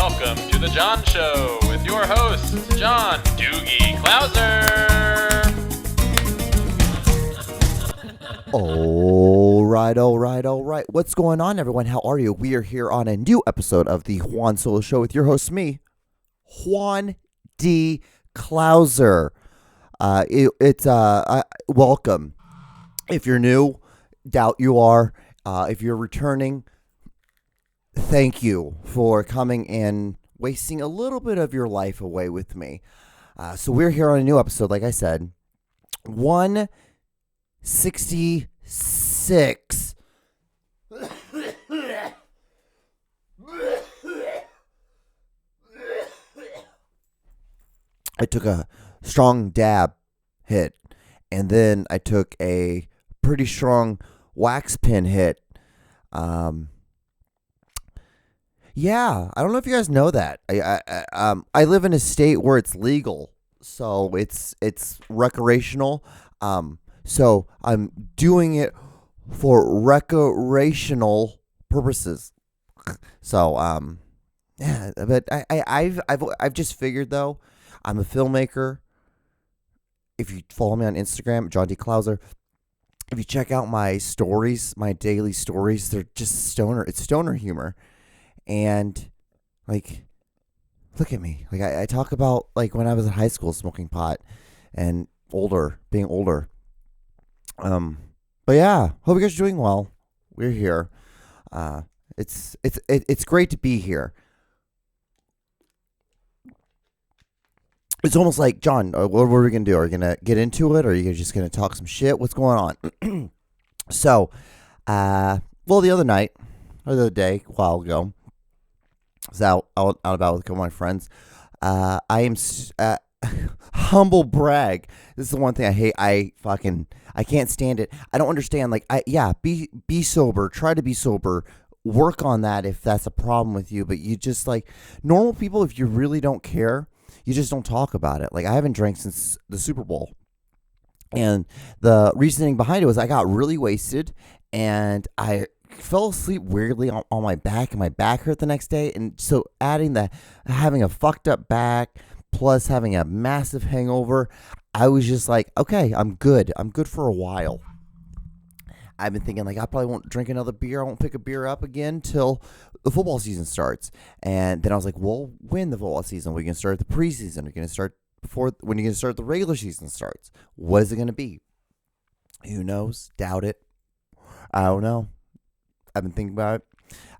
Welcome to the John Show with your hosts, John Doogie Clouser. All right. What's going on, everyone? How are you? We are here on a new episode of the Juan Solo Show with your host, me, Juan D. Clouser. Welcome. If you're new, doubt you are. If you're returning, thank you for coming and wasting a little bit of your life away with me. So we're here on a new episode, like I said, 166. I took a strong dab hit, and then I took a pretty strong wax pen hit. Yeah, I don't know if you guys know that. I live in a state where it's legal, so it's recreational. So I'm doing it for recreational purposes. So yeah, but I've just figured though, I'm a filmmaker. If you follow me on Instagram, John D. Clouser, if you check out my stories, my daily stories, they're just stoner. It's stoner humor. And, like, look at me. Like, I talk about, like, when I was in high school smoking pot and being older. But yeah, hope you guys are doing well. We're here. It's great to be here. It's almost like, John, what are we going to do? Are we going to get into it? Or are you just going to talk some shit? What's going on? So, the other day, a while ago, I was out about with a couple of my friends. I am humble brag. This is the one thing I hate. I can't stand it. I don't understand. Like, be sober. Try to be sober. Work on that if that's a problem with you. But you just, like, normal people, if you really don't care, you just don't talk about it. Like, I haven't drank since the Super Bowl. And the reasoning behind it was I got really wasted and I fell asleep weirdly on my back, and my back hurt the next day. And so having a fucked up back plus having a massive hangover, I was just like, okay, I'm good for a while. I've been thinking, like, I probably won't drink another beer. I won't pick a beer up again till the football season starts. And then I was like, well, when the football season? We're going to start the preseason. We're going to start when are you going to start the regular season starts? What is it going to be? Who knows? Doubt it. I don't know. I've been thinking about it.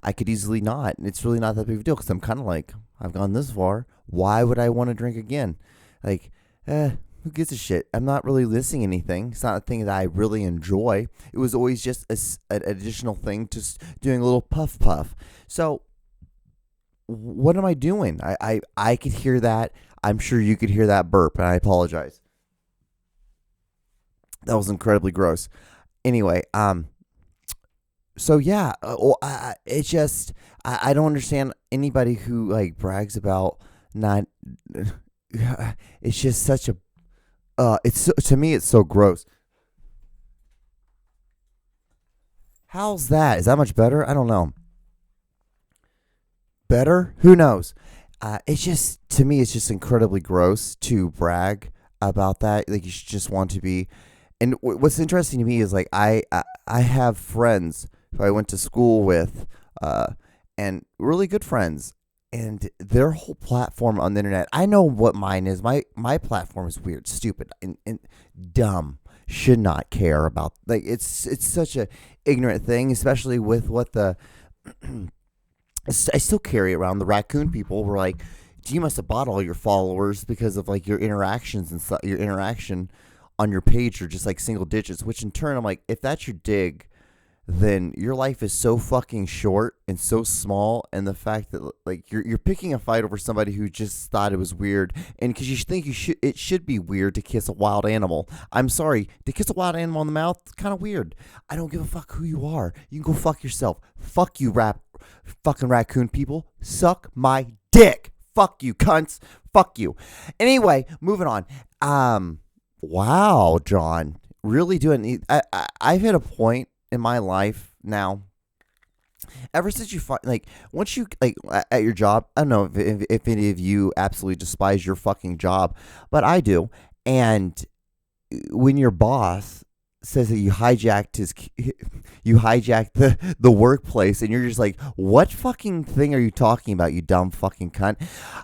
I could easily not. And it's really not that big of a deal because I'm kind of like, I've gone this far. Why would I want to drink again? Like, who gives a shit? I'm not really missing anything. It's not a thing that I really enjoy. It was always just an additional thing, just doing a little puff. So what am I doing? I could hear that. I'm sure you could hear that burp, and I apologize. That was incredibly gross. Anyway, so yeah, it's just I don't understand anybody who, like, brags about not. It's just such a. To me, it's so gross. How's that? Is that much better? I don't know. Better? Who knows? It's just, to me, it's just incredibly gross to brag about that. Like, you should just want to be. And what's interesting to me is, like, I have friends who I went to school with, and really good friends, and their whole platform on the internet, I know what mine is. My platform is weird, stupid, and dumb. Should not care about, like, it's such a ignorant thing, especially with what the I still carry around the raccoon people were like, you must have bought all your followers because of, like, your interactions and your interaction on your page are just like single digits, which in turn I'm like, if that's your dig, then your life is so fucking short and so small, and the fact that, like, you're picking a fight over somebody who just thought it was weird, and because you think it should be weird to kiss a wild animal. I'm sorry, to kiss a wild animal in the mouth, it's kind of weird. I don't give a fuck who you are. You can go fuck yourself. Fuck you, fucking raccoon people. Suck my dick. Fuck you, cunts. Fuck you. Anyway, moving on. Wow, John, really doing. I've hit a point in my life now Ever since you find, like, once you, like, at your job, I don't know if any of you absolutely despise your fucking job, but I do. And when your boss says that you hijacked the workplace, and you're just like, what fucking thing are you talking about, you dumb fucking cunt?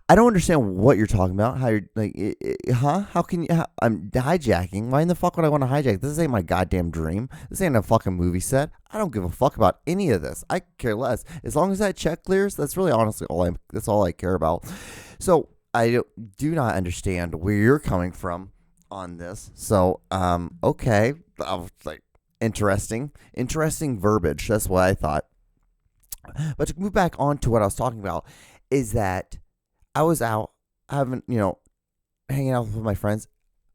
I don't understand what you're talking about. How you're like, huh? How can you? I'm hijacking. Why in the fuck would I want to hijack? This ain't my goddamn dream. This ain't a fucking movie set. I don't give a fuck about any of this. I care less. As long as that check clears, that's really honestly that's all I care about. So I do not understand where you're coming from on this. So okay, I was like, interesting verbiage. That's what I thought. But to move back on to what I was talking about, is that I was out having, hanging out with my friends.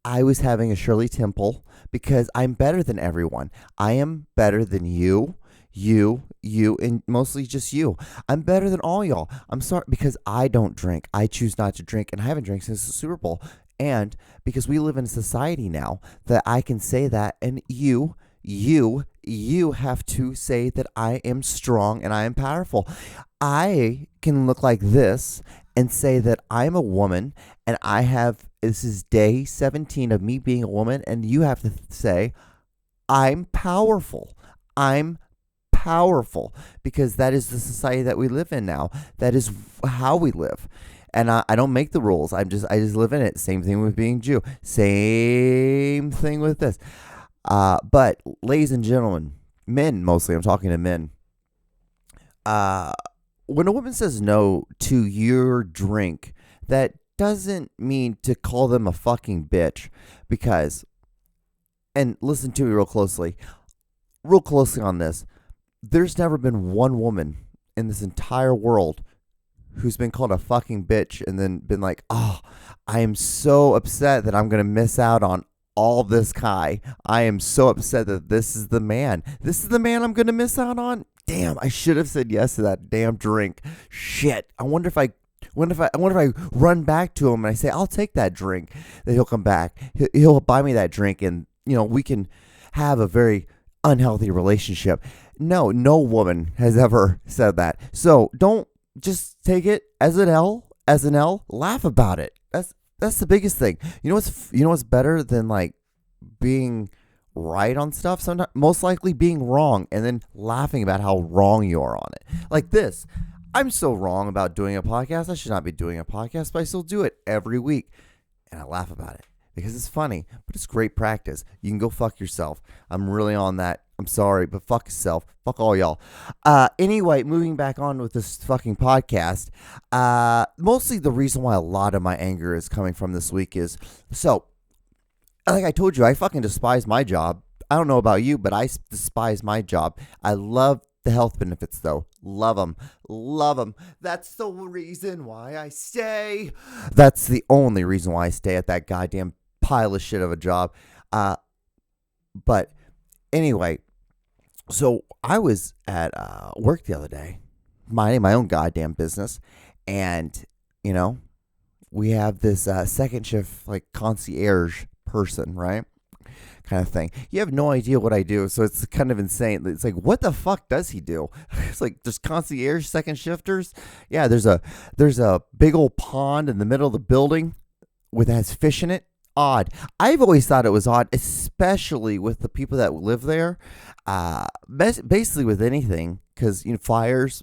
I was having a Shirley Temple because I'm better than everyone. I am better than you, and mostly just you. I'm better than all y'all. I'm sorry, because I don't drink. I choose not to drink, and I haven't drank since the Super Bowl. And because we live in a society now that I can say that, and you have to say that I am strong and I am powerful. I can look like this and say that I'm a woman, and this is day 17 of me being a woman, and you have to say, I'm powerful. I'm powerful, because that is the society that we live in now. That is how we live. And I don't make the rules. I just live in it. Same thing with being Jew. Same thing with this. But ladies and gentlemen, men mostly, I'm talking to men. When a woman says no to your drink, that doesn't mean to call them a fucking bitch, because, and listen to me real closely on this. There's never been one woman in this entire world who's been called a fucking bitch and then been like, oh, I am so upset that I'm going to miss out on all this Kai. I am so upset that this is the man. This is the man I'm going to miss out on. Damn, I should have said yes to that damn drink. Shit. I wonder if I run back to him and I say, I'll take that drink, that he'll come back. He'll buy me that drink, and, we can have a very unhealthy relationship. No woman has ever said that. So don't just take it as an L, laugh about it. That's the biggest thing. You know what's better than, like, being right on stuff? Sometimes, most likely being wrong, and then laughing about how wrong you are on it. Like this. I'm so wrong about doing a podcast. I should not be doing a podcast, but I still do it every week. And I laugh about it because it's funny, but it's great practice. You can go fuck yourself. I'm really on that. I'm sorry, but fuck yourself. Fuck all y'all. Anyway, moving back on with this fucking podcast. Mostly the reason why a lot of my anger is coming from this week is, so, like I told you, I fucking despise my job. I don't know about you, but I despise my job. I love the health benefits, though. Love them. That's the reason why I stay. That's the only reason why I stay at that goddamn pile of shit of a job. But anyway, so I was at work the other day, minding my own goddamn business, and, we have this second shift, like, concierge person, right? Kind of thing. You have no idea what I do, so it's kind of insane. It's like, what the fuck does he do? It's like, there's concierge second shifters. Yeah, there's a big old pond in the middle of the building that has fish in it. Odd. I've always thought it was odd, especially with the people that live there. Basically with anything, because fires.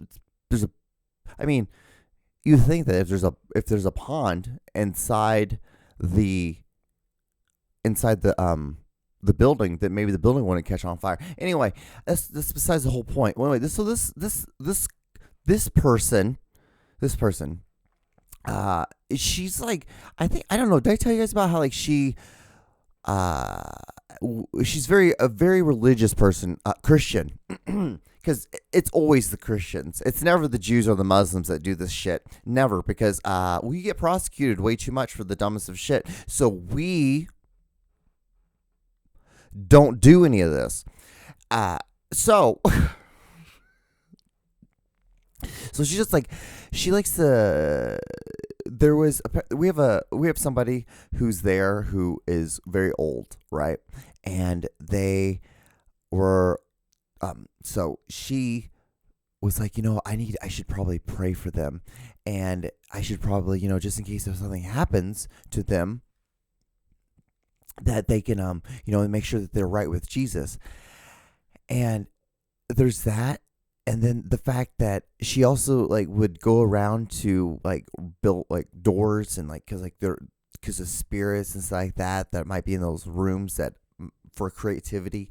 You think that if there's a pond inside the building, that maybe the building wouldn't catch on fire. Anyway, that's besides the whole point. Anyway, this person, she's like, I don't know. Did I tell you guys about how, like, she's a very religious person, Christian, because it's always the Christians. It's never the Jews or the Muslims that do this shit. Never, because we get prosecuted way too much for the dumbest of shit. So we don't do any of this. So she's just like, she likes to. We have somebody who's there who is very old, right? And they were, so she was like, I should probably pray for them, and I should probably, just in case if something happens to them, that they can, make sure that they're right with Jesus. And there's that. And then the fact that she also like would go around to like build like doors and like, because of spirits and stuff like that might be in those rooms that for creativity,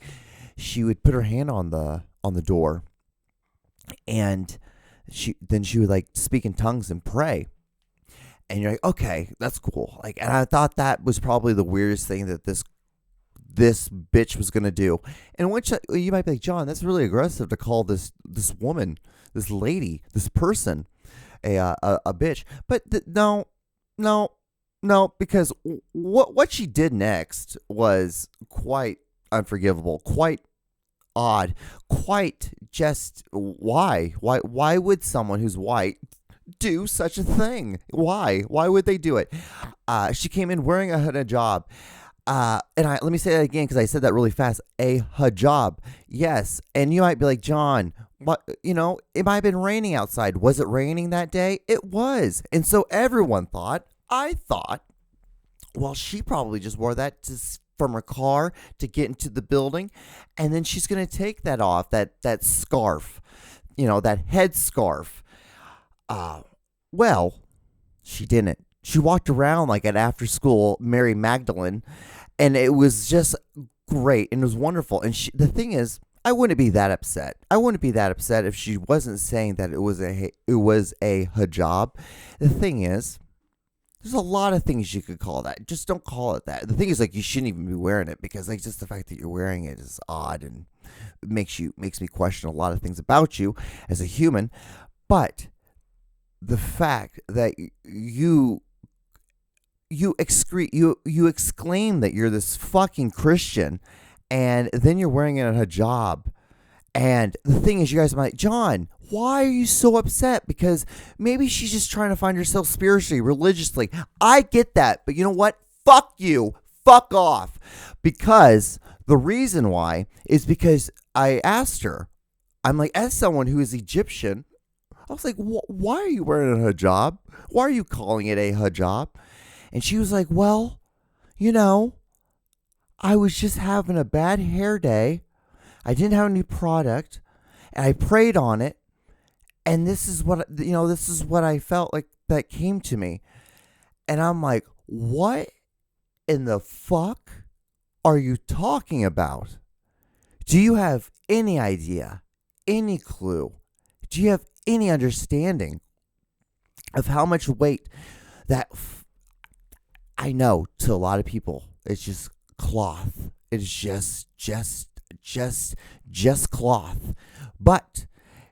she would put her hand on the door, and she would like speak in tongues and pray. And you're like, okay, that's cool. Like, and I thought that was probably the weirdest thing that this bitch was gonna do. And which you might be like, John, that's really aggressive to call this woman, this lady, this person, a bitch. But no, because what she did next was quite unforgivable, quite odd, quite just why would someone who's white do such a thing? Why would they do it? She came in wearing a hijab. Let me say that again because I said that really fast. A hijab. Yes. And you might be like, John, what, it might have been raining outside. Was it raining that day? It was. And so everyone thought, I thought, well, she probably just wore that from her car to get into the building. And then she's going to take that off, that scarf, that head scarf. Well, she didn't. She walked around like an after school Mary Magdalene, and it was just great and it was wonderful. And the thing is, I wouldn't be that upset. I wouldn't be that upset if she wasn't saying that it was a hijab. The thing is, there's a lot of things you could call that. Just don't call it that. The thing is, like, you shouldn't even be wearing it because, like, just the fact that you're wearing it is odd and it makes me question a lot of things about you as a human. But the fact that you exclaim that you're this fucking Christian, and then you're wearing a hijab. And the thing is, you guys might, John, why are you so upset? Because maybe she's just trying to find herself spiritually, religiously. I get that, but you know what? Fuck you. Fuck off. Because the reason why is because I asked her, I'm like, as someone who is Egyptian, I was like, why are you wearing a hijab? Why are you calling it a hijab? And she was like, well, I was just having a bad hair day. I didn't have any product, and I prayed on it, and this is what I felt like that came to me. And I'm like, what in the fuck are you talking about? Do you have any idea, any clue? Do you have any understanding of how much weight that I know to a lot of people it's just cloth. It's just cloth. But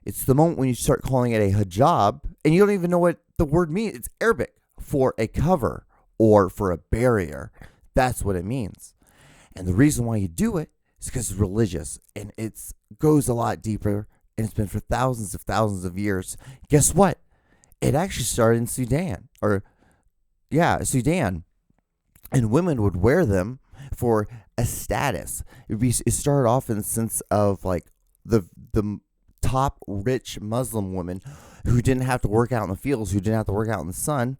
it's the moment when you start calling it a hijab and you don't even know what the word means. It's Arabic for a cover or for a barrier. That's what it means. And the reason why you do it is because it's religious, and it goes a lot deeper, and it's been for thousands of years. Guess what? It actually started in Sudan. Sudan. And women would wear them for a status. It started off in the sense of like the top rich Muslim women who didn't have to work out in the fields, who didn't have to work out in the sun,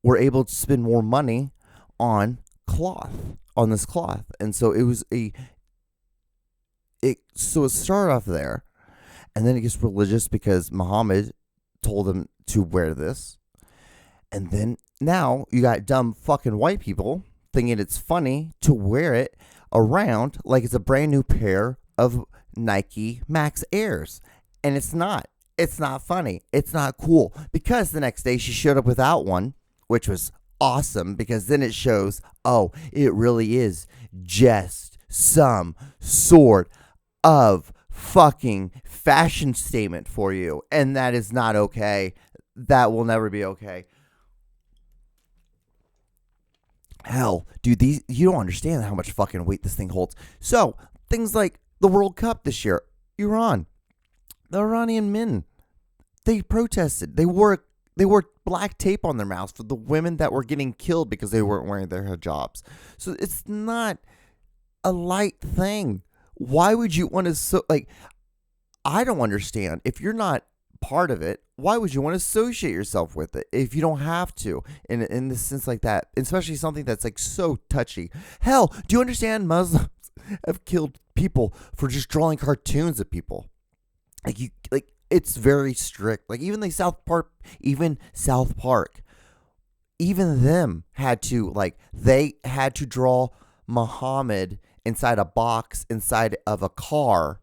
were able to spend more money on this cloth. And so it started off there, and then it gets religious because Muhammad told them to wear this. And then now you got dumb fucking white people thinking it's funny to wear it around like it's a brand new pair of Nike Max Airs. And it's not. It's not funny. It's not cool. Because the next day she showed up without one, which was awesome, because then it shows, oh, it really is just some sort of fucking fashion statement for you. And that is not okay. That will never be okay. Hell, dude, you don't understand how much fucking weight this thing holds. So, things like the World Cup this year, Iran. The Iranian men, they protested. They wore black tape on their mouths for the women that were getting killed because they weren't wearing their hijabs. So it's not a light thing. Why would you want to I don't understand. If you're not part of it, why would you want to associate yourself with it if you don't have to? In the sense like that, especially something that's like so touchy. Hell, do you understand Muslims have killed people for just drawing cartoons of people? Like it's very strict. Like even South Park, even them had to they had to draw Muhammad inside a box inside of a car,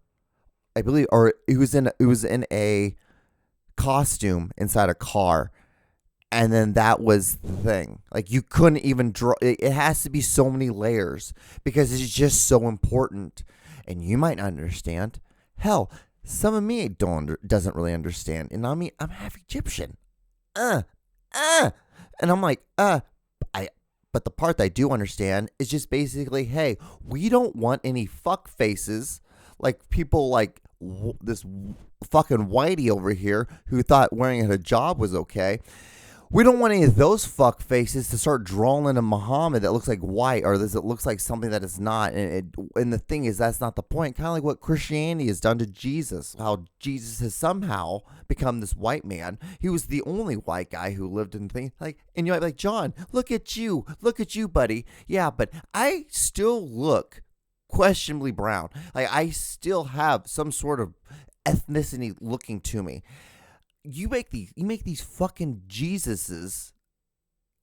I believe, or it was in a costume inside a car, and then that was the thing. Like you couldn't even draw. It has to be so many layers because it's just so important, and you might not understand. Hell, some of me doesn't really understand, and I mean I'm half Egyptian, and I'm like But the part that I do understand is just basically, hey, we don't want any fuck faces like people like this fucking whitey over here who thought wearing a hijab was okay. We don't want any of those fuck faces to start drawing a Muhammad that looks like white or that looks like something that is not. And the thing is, that's not the point. Kind of like what Christianity has done to Jesus. How Jesus has somehow become this white man. He was the only white guy who lived in things and you're like, John, look at you, buddy. Yeah, but I still look questionably brown. Like I still have some sort of ethnicity looking to me. You make these fucking Jesuses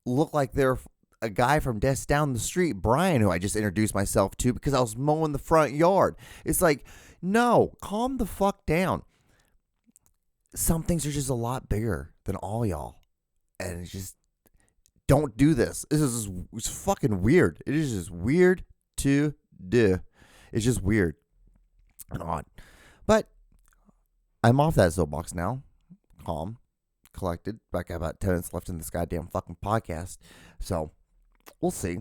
look like they're a guy from just down the street, Brian, who I just introduced myself to because I was mowing the front yard. It's like, no, calm the fuck down. Some things are just a lot bigger than all y'all. And it's just, don't do this. It's fucking weird. It is just weird to do. It's just weird and odd. But I'm off that soapbox now. Calm, collected. I got about 10 minutes left in this goddamn fucking podcast. So, we'll see.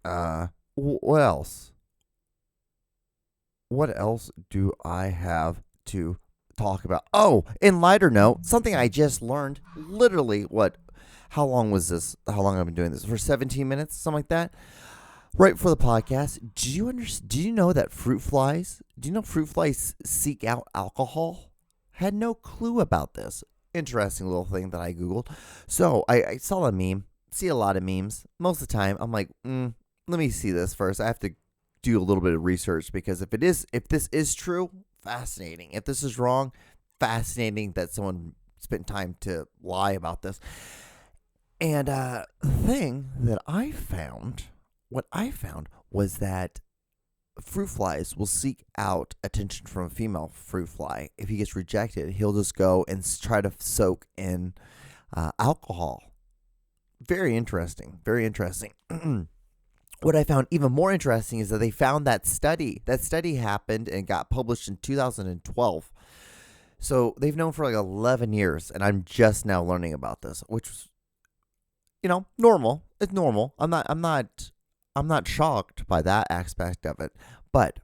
What else? What else do I have to talk about? Oh, in lighter note, something I just learned. Literally, how long was this? How long have I been doing this? For 17 minutes? Something like that? Right before the podcast. Do you know that fruit flies seek out alcohol? Had no clue about this. Interesting little thing that I Googled. So I saw a meme. See a lot of memes. Most of the time, I'm like, let me see this first. I have to do a little bit of research because if this is true, fascinating. If this is wrong, fascinating that someone spent time to lie about this. And the thing that what I found was that fruit flies will seek out attention from a female fruit fly. If he gets rejected, he'll just go and try to soak in alcohol. Very interesting. Very interesting. What I found even more interesting is that they found that study. That study happened and got published in 2012. So they've known for 11 years, and I'm just now learning about this, which was, normal. It's normal. I'm not shocked by that aspect of it, but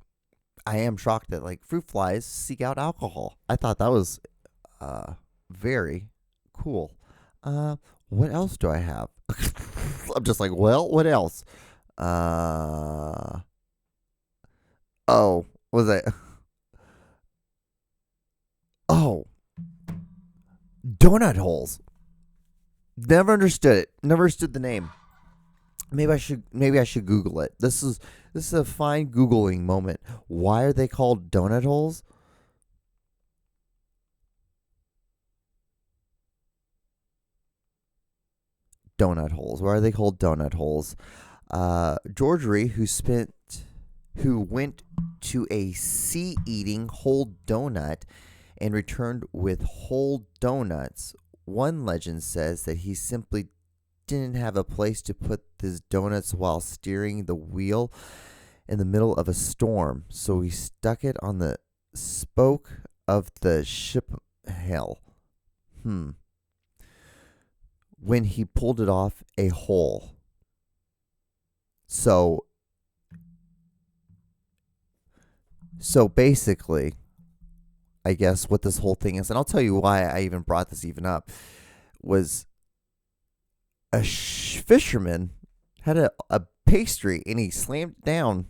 I am shocked that fruit flies seek out alcohol. I thought that was very cool. What else do I have? I'm just like, well, what else? Was I? Oh, donut holes. Never understood it. Never understood the name. Maybe I should Google it. This is a fine Googling moment. Why are they called donut holes? Donut holes. Why are they called donut holes? Georgie, who went to a sea-eating whole donut and returned with whole donuts. One legend says that he simply didn't have a place to put his donuts while steering the wheel in the middle of a storm, so he stuck it on the spoke of the ship hell. When he pulled it off, a hole. So basically, I guess what this whole thing is, and I'll tell you why I even brought this up, was a fisherman had a pastry and he slammed it down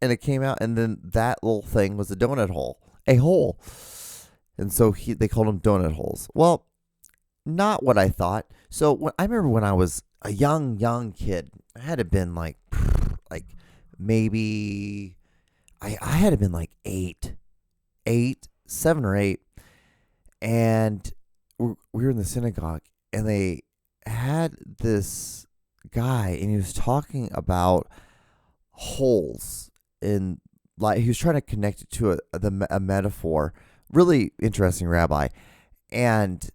and it came out, and then that little thing was a donut hole. A hole. And so they called them donut holes. Well, not what I thought. So I remember when I was a young kid, I had to have been like maybe I had to have been like 7 or 8. And we were in the synagogue, and they had this guy, and he was talking about holes in, like, he was trying to connect it to a metaphor. Really interesting rabbi, and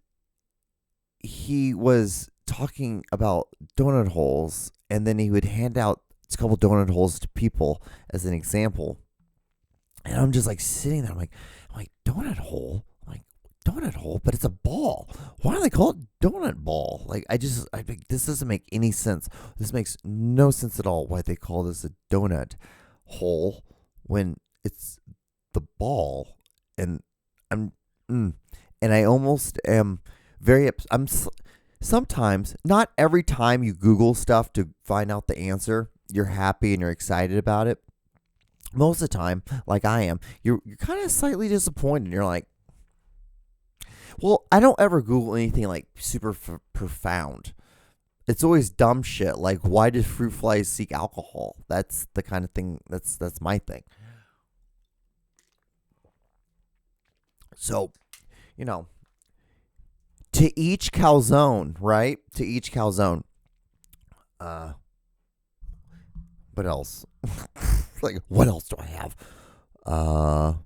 he was talking about donut holes, and then he would hand out a couple donut holes to people as an example. And I'm just like sitting there, I'm like donut hole. Donut hole, but it's a ball. Why do they call it donut ball? Like, I think this doesn't make any sense. This makes no sense at all. Why they call this a donut hole when it's the ball? And and I almost am very. Sometimes, not every time you Google stuff to find out the answer, you're happy and you're excited about it. Most of the time, like I am, you're kind of slightly disappointed. You're like, well, I don't ever Google anything like super profound. It's always dumb shit like, why do fruit flies seek alcohol? That's the kind of thing, that's my thing. So, to each calzone, right? To each calzone. What else? Like, what else do I have? Oh.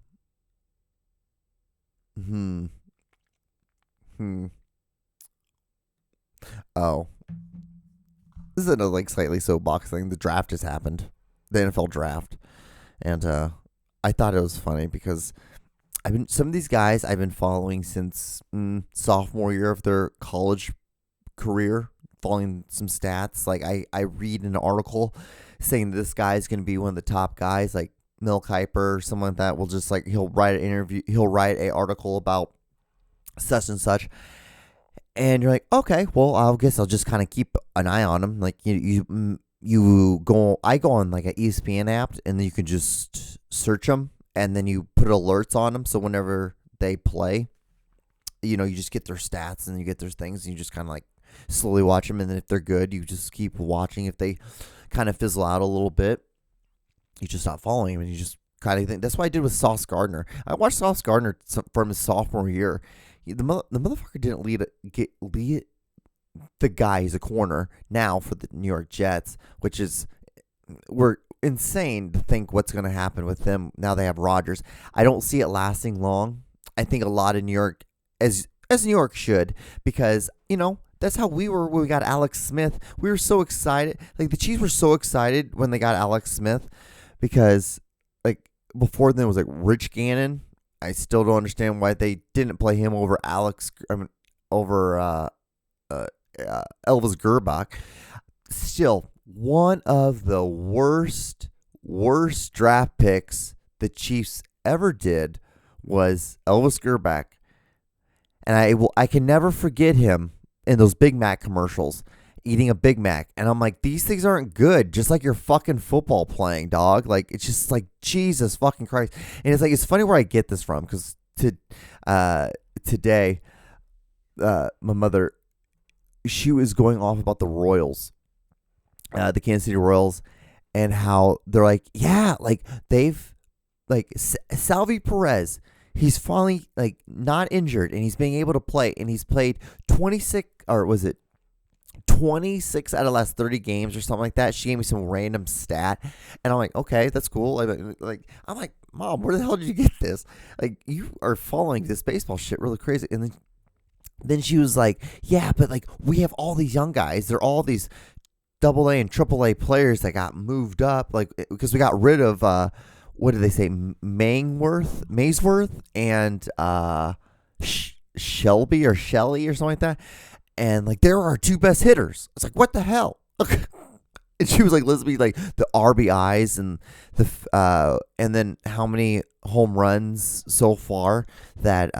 This is another like slightly soapbox thing. The draft has happened. The NFL draft. And I thought it was funny because some of these guys I've been following since sophomore year of their college career, following some stats. Like I read an article saying this guy is going to be one of the top guys, like Mel Kiper or someone like that will just like, he'll write an article about such and such. And you're like, okay, well, I guess I'll just kind of keep an eye on him. Like I go on like an ESPN app, and then you can just search them, and then you put alerts on them. So whenever they play, you just get their stats and you get their things, and you just kind of like slowly watch them. And then if they're good, you just keep watching. If they kind of fizzle out a little bit, you just stop following them, and you just kind of think. That's what I did with Sauce Gardner. I watched Sauce Gardner from his sophomore year. The motherfucker didn't lead the guy. He's a corner now for the New York Jets, which is, we're insane to think what's going to happen with them now they have Rodgers. I don't see it lasting long. I think a lot of New York, as New York should, because that's how we were when we got Alex Smith. We were so excited. Like the Chiefs were so excited when they got Alex Smith, because like before then it was like Rich Gannon. I still don't understand why they didn't play him over Elvis Gerbach. Still, one of the worst draft picks the Chiefs ever did was Elvis Gerbach, and I can never forget him in those Big Mac commercials eating a Big Mac, and I'm like, these things aren't good, just like your fucking football playing, dog. Like, it's just like, Jesus fucking Christ. And it's like, it's funny where I get this from, because today my mother, she was going off about the Royals, the Kansas City Royals, and how they're like, yeah, like they've, like Salvi Perez, he's finally like not injured, and he's being able to play, and he's played 26 out of the last 30 games or something like that. She gave me some random stat, and I'm like, okay, that's cool. I'm like, Mom, where the hell did you get this? Like, you are following this baseball shit really crazy. And then she was like, yeah, but like we have all these young guys. They're all these AA and AAA players that got moved up, like because we got rid of what did they say, Maysworth and Shelby or Shelley or something like that. And like, there are our two best hitters. It's like, what the hell? And she was like, let's be like the RBIs and and then how many home runs so far that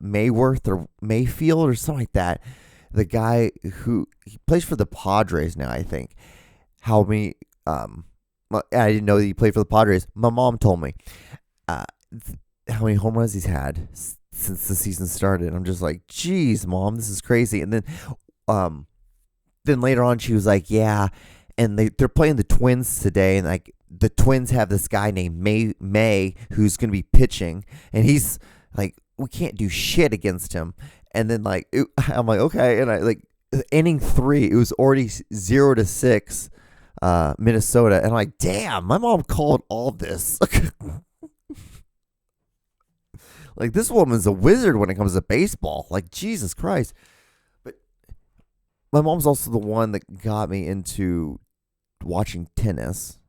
Mayworth or Mayfield or something like that. The guy who he plays for the Padres now, I think. How many? I didn't know that he played for the Padres. My mom told me how many home runs he's had. since the season started. I'm just like, geez, Mom, this is crazy. And then later on, she was like, yeah, and they're playing the Twins today, and like the Twins have this guy named May who's going to be pitching, and he's like, we can't do shit against him. And then I'm like, okay, and I like inning 3, it was already 0-6, Minnesota, and I'm like, damn, my mom called all this. Like, this woman's a wizard when it comes to baseball. Like, Jesus Christ. But my mom's also the one that got me into watching tennis.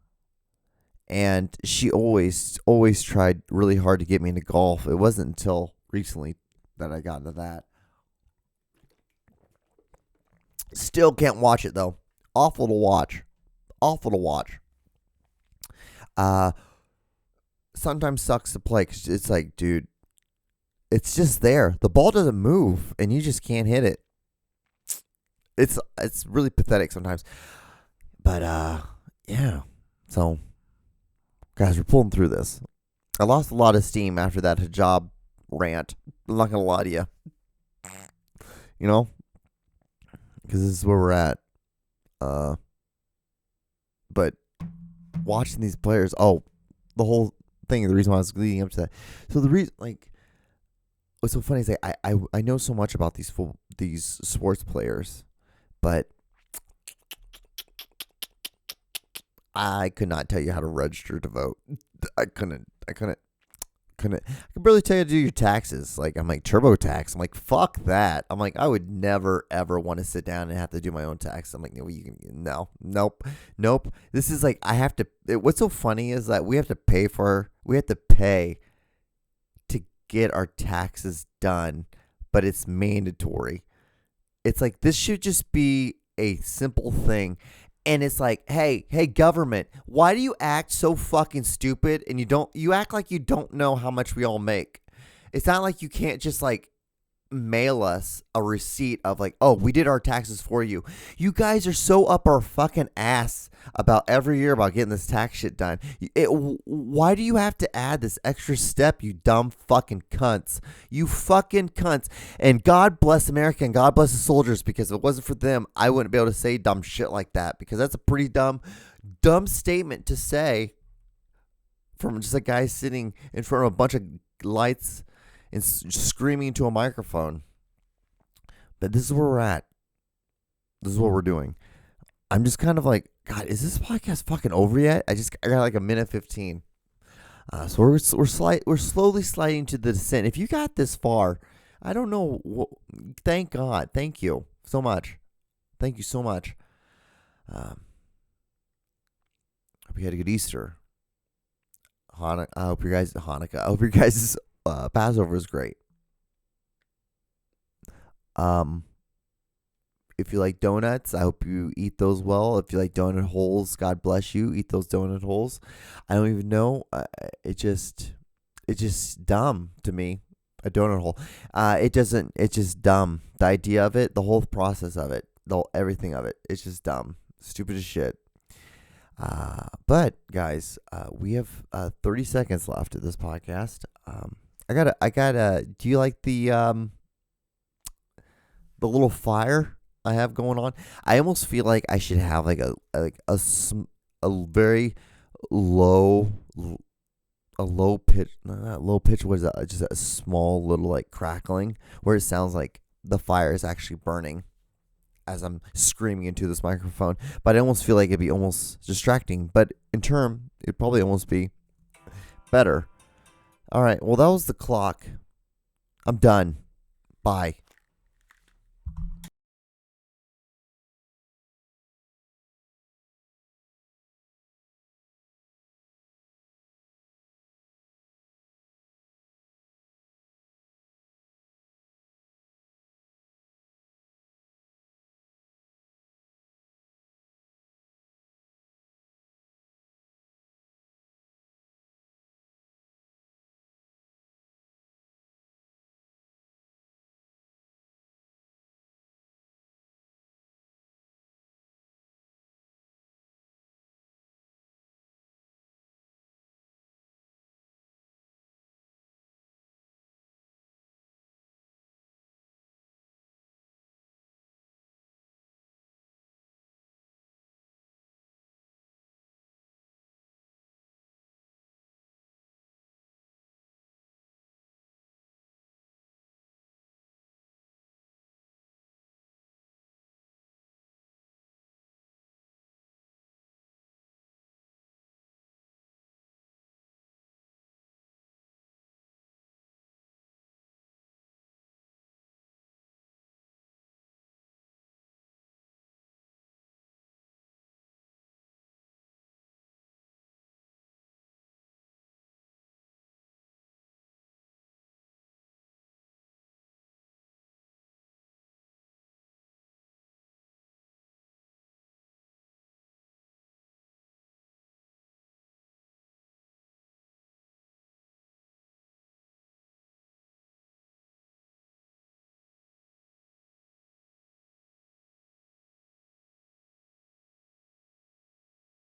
And she always tried really hard to get me into golf. It wasn't until recently that I got into that. Still can't watch it, though. Awful to watch. Sometimes sucks to play because it's like, dude, it's just there. The ball doesn't move, and you just can't hit it. It's really pathetic sometimes. But, yeah. So, guys, we're pulling through this. I lost a lot of steam after that hijab rant. I'm not going to lie to you. You know? Because this is where we're at. But watching these players, the whole thing, the reason why I was leading up to that. So the reason, what's so funny is I know so much about these sports players, but I could not tell you how to register to vote. I couldn't. I could barely tell you how to do your taxes. Like, I'm like, TurboTax. I'm like, fuck that. I'm like, I would never, ever want to sit down and have to do my own tax. I'm like, nope. This is like, I have to, what's so funny is that we have to pay to get our taxes done, but it's mandatory. It's like, this should just be a simple thing. And it's like, hey, government, why do you act so fucking stupid and you act like you don't know how much we all make? It's not like you can't just mail us a receipt of we did our taxes for you. You guys are so up our fucking ass about every year about getting this tax shit done. Why do you have to add this extra step, you dumb fucking cunts? You fucking cunts. And God bless America and God bless the soldiers, because if it wasn't for them, I wouldn't be able to say dumb shit like that, because that's a pretty dumb statement to say from just a guy sitting in front of a bunch of lights and screaming into a microphone. But this is where we're at. This is what we're doing. I'm just kind of like, God, is this podcast fucking over yet? I got a minute 15. So we're slowly sliding to the descent. If you got this far, I don't know. Thank God. Thank you so much. Thank you so much. Hope you had a good Easter. I hope your guys' Passover is great. If you like donuts, I hope you eat those well. If you like donut holes, God bless you. Eat those donut holes. I don't even know. It's just dumb to me. A donut hole. It's just dumb. The idea of it, the whole process of it, everything of it. It's just dumb. Stupid as shit. But guys, we have 30 seconds left of this podcast. I gotta. Do you like the little fire I have going on? I almost feel like I should have a very low pitch. Not low pitch. What is that? Just a small little crackling where it sounds like the fire is actually burning as I'm screaming into this microphone. But I almost feel like it'd be almost distracting. But in turn, it'd probably almost be better. All right. Well, that was the clock. I'm done. Bye.